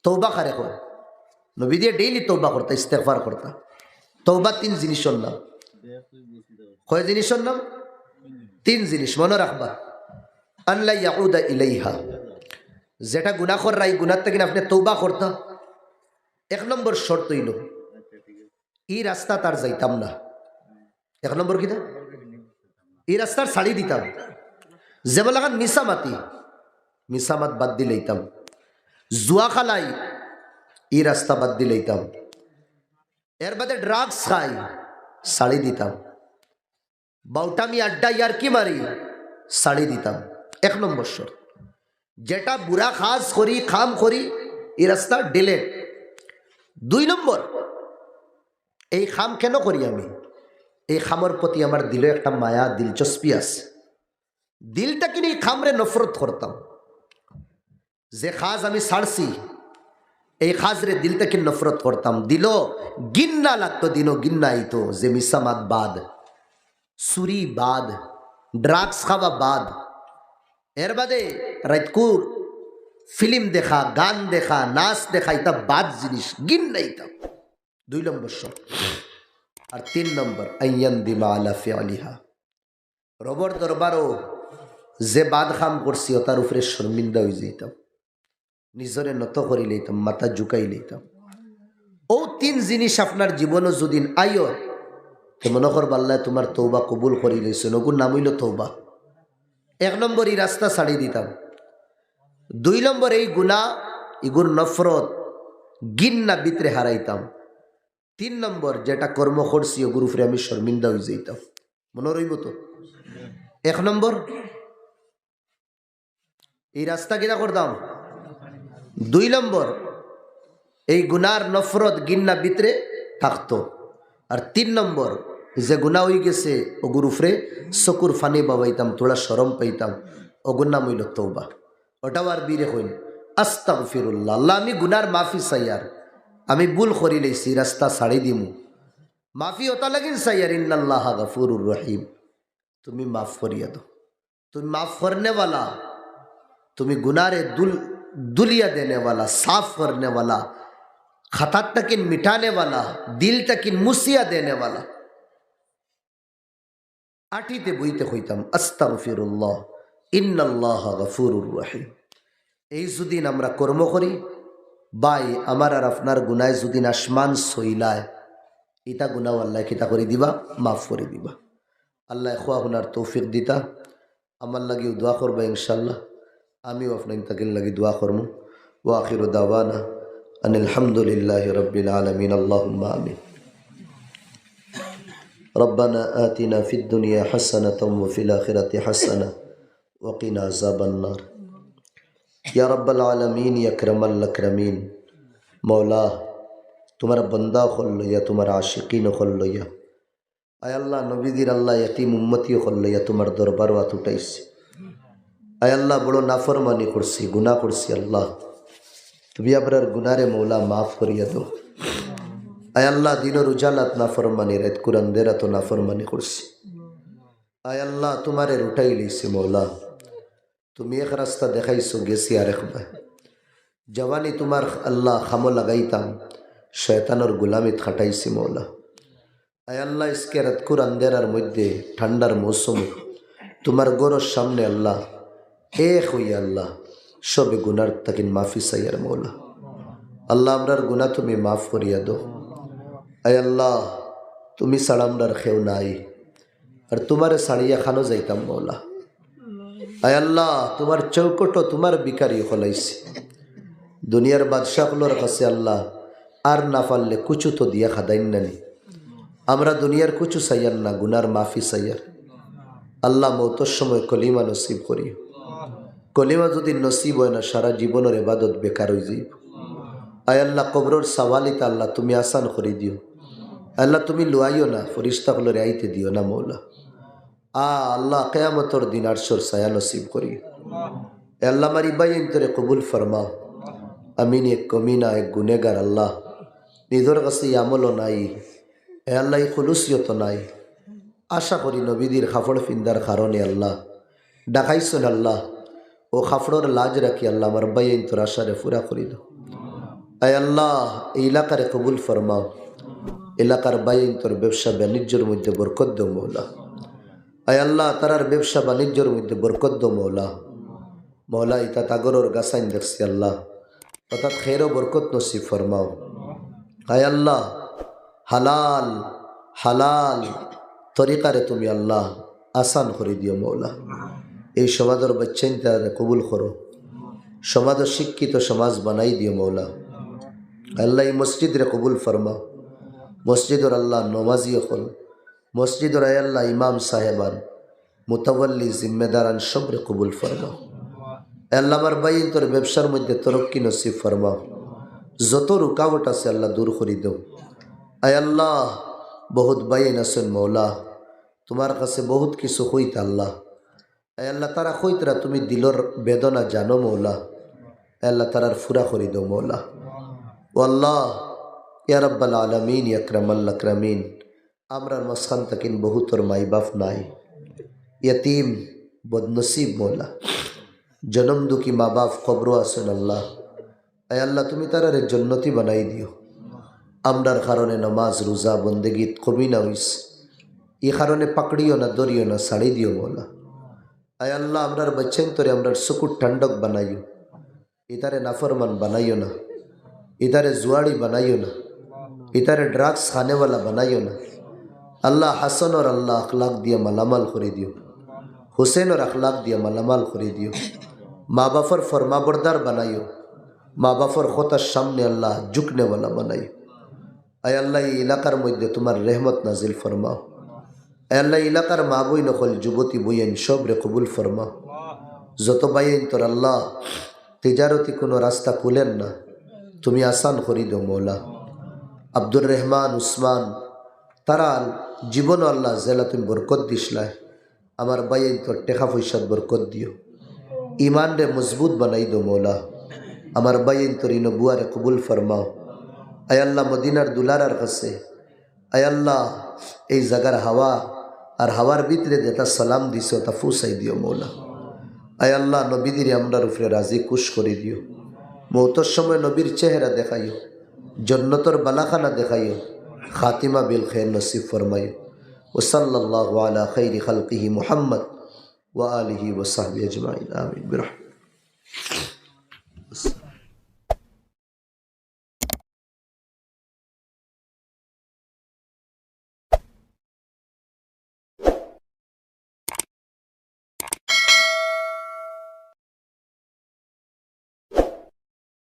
তৌবা কারে কয়? নবী দিয়ে ডেইলি তৌবা করতা, ইস্তেগফার করতা। তৌবা 3 জিনিসের নাম। কয় জিনিসের নাম? 3 জিনিস মনে রাখবা। আল্লাহ ইয়াউদা ইলাইহা, যেটা গুনাহ কর এই গুনাহ থেকে আপনি তৌবা করতা। 1 নম্বর শর্ত হইল এই রাস্তা তার যাইতাম না। 1 নম্বর কিনা এই রাস্তার ছাড়ি দিতাম। যেমন লাগান মিসামাত বাদ দিলেইতাম, জুয়া খালাই এই রাস্তা বাদ দিলেইতাম, এর বাদে ড্রাগস খাই ছাড়ি দিতাম, বাউটামি আড্ডা ইয়ার কি মারি ছাড়ি দিতাম। 1 নম্বর শর্ত। যেটা বুড়া খাস করি খাম করি এই রাস্তা ডিলেট। 2 নম্বর, এই খাম কেন করি আমি? এই খামের প্রতি আমার দিলে একটা মায়া দিলচস্পি আছে। দিলটা কিনে এই খামরে নফরত করতাম। যে খাজ আমি ছাড়ছি এই খাজরে দিলটা কি নফরত করতাম। দিল গিন্না লাগতো, দিনও গিন্না আইতো যে মিসামাত বাদ, সুরি বাদ, ড্রাগস খাওয়া বাদ, এর বাদে রাতকুর ফিল্ম দেখা, গান দেখা, নাচ দেখা, এটা বাদ জিনিস গিন্না আইতাম। 2 নম্বর শর্ত। আর 3 নম্বর আইয়ান দিমা আলা ফিআলিহা, রবর দরবারও যে বাদ খাম করছি তার উপরে শর্মিন্দা হয়ে যেতাম, নিজরে নত করি লইতাম, মাথা ঝুঁকাই লইতাম। ও 3 জিনিস আপনার জীবনও যদি আইও তো মনে করবা আল্লাহ তোমার তৌবা কবুল করি লইছে, নগুর নাম হইল তৌবা। 1 নম্বর এই রাস্তা ছাড়ি দিতাম। 2 নম্বর এই গুনাহ ইগুর নফরত গিন্না ভিতরে হারাইতাম। 3 নম্বর যেটা কর্ম করছি ওগুর উপরে আমি শর্মিন্দা হয়ে যেতাম। মনে রইব তো? 1 নম্বর এই রাস্তা কিনা করতাম। 2 নম্বর এই গুনার নফরত গিন্না ভিতরে থাকতো। আর 3 নম্বর যে গুনাহ হয়ে গেছে ওগুর উপরে চকুর ফানি বাবাইতাম, তোরা শরম পাইতাম, ওগুর নাম হইল তৌবা। ওটাও আর বীরে হইল আস্তাগফিরুল্লাহ, আল্লাহ আমি গুনার মাফি চাইয়ার, আমি ভুল করি লইছি, রাস্তা ছাড়ি দিমু, মাফি ওটা লাগিন চাইয়ার। ইন্নাল্লাহ গফুরুর রহিম, তুমি মাফ করিয়া দো, তুমি মাফ করনে वाला, তুমি গুনারে दुलिया देने वाला, साफ करने वाला, खता तकिन मिटाने वाला, दिल तकिन मुसिया देने वाला। आठीते बुईते হইতাম আস্তাগফিরুল্লাহ ইন্নাল্লাহ গফুরুর রহিম। এই যদি আমরা কর্ম করি ভাই, আমার আর আপনার গুনায় যদি আসমান সইলায়, এটা গুনাহ আল্লাহ কিতা করে দিবা, মাফ করে দিবা। আল্লাহ খোয়া হুনার তৌফিক দিতা। আমার লাগিও দোয়া করবা ইনশাআল্লাহ, আমিও আপনার তাকে লাগি দোয়া করবো। ওয়া আখিরু দাওয়ানা আনিল হামদুলিল্লাহি রাব্বিল আলামিন। আল্লাহুম্মা আমিন। রব্বানা আতিনা ফিদ দুনিয়া হাসানাতাও ওয়া ফিল আখিরাতি হাসানা ওয়া কিনা আযাবান নার। ইয়া রাব্বাল আলামিন, ইয়া আকরামাল আকরামিন, মৌলা তোমার বন্দা হল লইয়া, তোমার আশিকিন হল লইয়া, আয় আল্লাহ নবীদের আল্লাহ ইয়াতিম উম্মতি হল লইয়া তোমার দরবার হাত উঠাইছি। আয় আল্লাহ বড় নাফরমানি করছি, গুনাহ করছি, আল্লাহ তুমি আপনার গুনারে মৌলা মাফ করিয়া দো। আয় আল্লাহ দিনের উজালাত নাফরমানি, রাত কুরান দেরাত নাফরমানি করছি। আয় আল্লাহ তোমারে উঠাই লইছি মৌলা, তুমি এক রাস্তা দেখাইছো, গেছি আর একবার। জওয়ানি তোমার আল্লাহ খামো লাগাইতাম, শয়তানোর গুলামিত খাটাইছি মৌলা। আয় আল্লাহ ইসকে রাত কুরান দেরার মধ্যে ঠান্ডার মৌসুম তোমার গরর সামনে আল্লাহ এক হইয়া আল্লাহ সবে গুনার তাকিন মাফি চাইয়ার মৌলা। আল্লাহ আমরার গুনাহ তুমি মাফ করিয়া দো। আয় আল্লাহ তুমি ছাড়া আমরার খেউ নাই, আর তোমারে ছাড়িয়া খানো যাইতাম মৌলা। আয় আল্লাহ তোমার চৌকটো তোমার বিকারি হলাইছে, দুনিয়ার বাদশাহগুলোর কাছে আল্লাহ আর না পারলে কুচু তো দিয়া খাদাইন নানি। আমরা দুনিয়ার কুচু চাইয়ার না, গুনার মাফি চাইয়ার। আল্লাহ মৌতর সময় কলিমা নসিব করিও। কলিমা যদি নসিব হয় না, সারা জীবনের ইবাদত বেকার হয়ে যাইব। আয় আল্লাহ কবরের সওয়ালিতা আল্লাহ তুমি আসান করে দিও। আল্লাহ তুমি লুয়াইও না, ফরিস্তা হলো আইতে দিও না মৌলা। আল্লাহ কিয়ামতের দিন আরশের ছায়া নসিব করিও। আল্লাহ আমার ইবাইন তোরে কবুল ফরমাও। আমিন। এক কমিনা, এক গুনেগার আল্লাহ, নিজের কাছে আমলও নাই, এ আল্লাহ খুলুসিয়ত নাই। আশা করি নবীদের খাফড় ফিন্দার কারণে আল্লাহ ডাকাইছেন আল্লাহ, ও খাফড়র লাজ রাখি আল্লাহ আমার বাইন তোর আশারে পুরা করি দাও। আয় আল্লাহ এই এলাকারে কবুল ফরমাও, এলাকার বাইন তোর ব্যবসা বাণিজ্যের মধ্যে বরকত দাও মৌলা। আয় আল্লাহ তারার ব্যবসা বাণিজ্যের মধ্যে বরকত দাও মৌলা। মৌলা ইতা তাগরর গাছাইন দেখছি আল্লাহ, অর্থাৎ খেরও বরকত নসিব ফরমাও। আয় আল্লাহ হালাল হালাল তরিকারে তুমি আল্লাহ আসান করে দিও মৌলা। এই সমাজের বাচ্চাইন তারা কবুল করো, সমাজের শিক্ষিত সমাজ বানাই দিও মৌলা। আল্লাহ এই মসজিদরে কবুল ফরমাও, মসজিদর আল্লাহ নমাজি হল, মসজিদর আয় আল্লাহ ইমাম সাহেবান মুতাওয়াল্লি জিম্মেদারান সবরে কবুল ফরমাও। আল্লাহ আমার বাইন তোর ব্যবসার মধ্যে তরক্কি নসিব ফরমাও, যত রুকাবট আছে আল্লাহ দূর করে দাও। আয় আল্লাহ বহুত বাইন আছেন মৌলা, তোমার কাছে বহুত কিছু হইত আল্লাহ। আয় আল্লাহ তারা হইতরা তুমি দিলর বেদনা জানো মৌলা। আল্লাহ তারার ফুরা করে দাও মৌলা। ও আল্লাহ ইয়া রাব্বাল আলামিন ইয়া আকরামাল আকরামিন, আমরার মাঝখান তাকিন বহুতর মাই বাপ নাই, ইয়তীম বদনসিব মৌলা, জনম দুঃখী মা বাপ কবরও আছেন আল্লাহ। আয় আল্লাহ তুমি তারারে জন্নতি বানাই দিও। আমরার কারণে নমাজ রোজা বন্দেগীত কমি না হইস, এই কারণে পাকড়িও না দরিও না ছাড়ি দিও মৌলা। আয় আল্লাহ আমরার বাচ্চাইন তোরে আমরার চকুর ঠান্ডক বানাইও, ইতারে নাফরমান বানাইও না, ইতারে জুয়াড়ি বানাইও না, ইতারে ড্রাগস খানেওয়ালা বানাইও না। আল্লাহ হাসান और আল্লাহ আখলাক দিয়া মালামাল করে দিও, হুসেন और আখলাক দিয়া মালামাল করে দিও। মা বাপর ফরমাবরদার বানাইও, মা বাপর খোতার সামনে আল্লাহ ঝুঁকনেওয়ালা বানাইও। আয় আল্লাহ এই এলাকার মধ্যে তোমার রেহমত নাজিল ফরমাও। আয় আল্লাহ এলাকার মা বই নকল যুবতী বইয়েন সবরে কবুল ফরমাও। যত বাইন তোর আল্লাহ তিজারতি কোনো রাস্তা খুলেন না, তুমি আসান করি দো মৌলা। আব্দুর রহমান উসমান তারা জীবন আল্লাহ জেলা তুমি বরকত দিসলায়, আমার বাইন তোর টেকা পয়সাত বরকত দিও, ইমান রে মজবুত বানাই দো মৌলা। আমার বাইন তোর নবুয়ারে কবুল ফরমাও। আয় আল্লাহ মদিনার দুলারার কাছে আয় আল্লাহ এই জায়গার হাওয়া আর হাওয়ার ভিতরে যেটা সালাম দিছ তা ফুসাই দিও মৌলা। আয় আল্লাহ নবীদের আমরার উপরে রাজি খুশ করে দিও। মৌতর সময় নবীর চেহারা দেখাইও, জন্নতর বালাখানা দেখাইও, খাতিমা বিল খের নসিব ফরমাইও। ও সাল্লাল্লাহু আলা খাইরি খালকিহি মুহাম্মদ ওয়া আলিহি ওয়া সাহবিহি আজমাইন, আমিন বিরহমাতিক।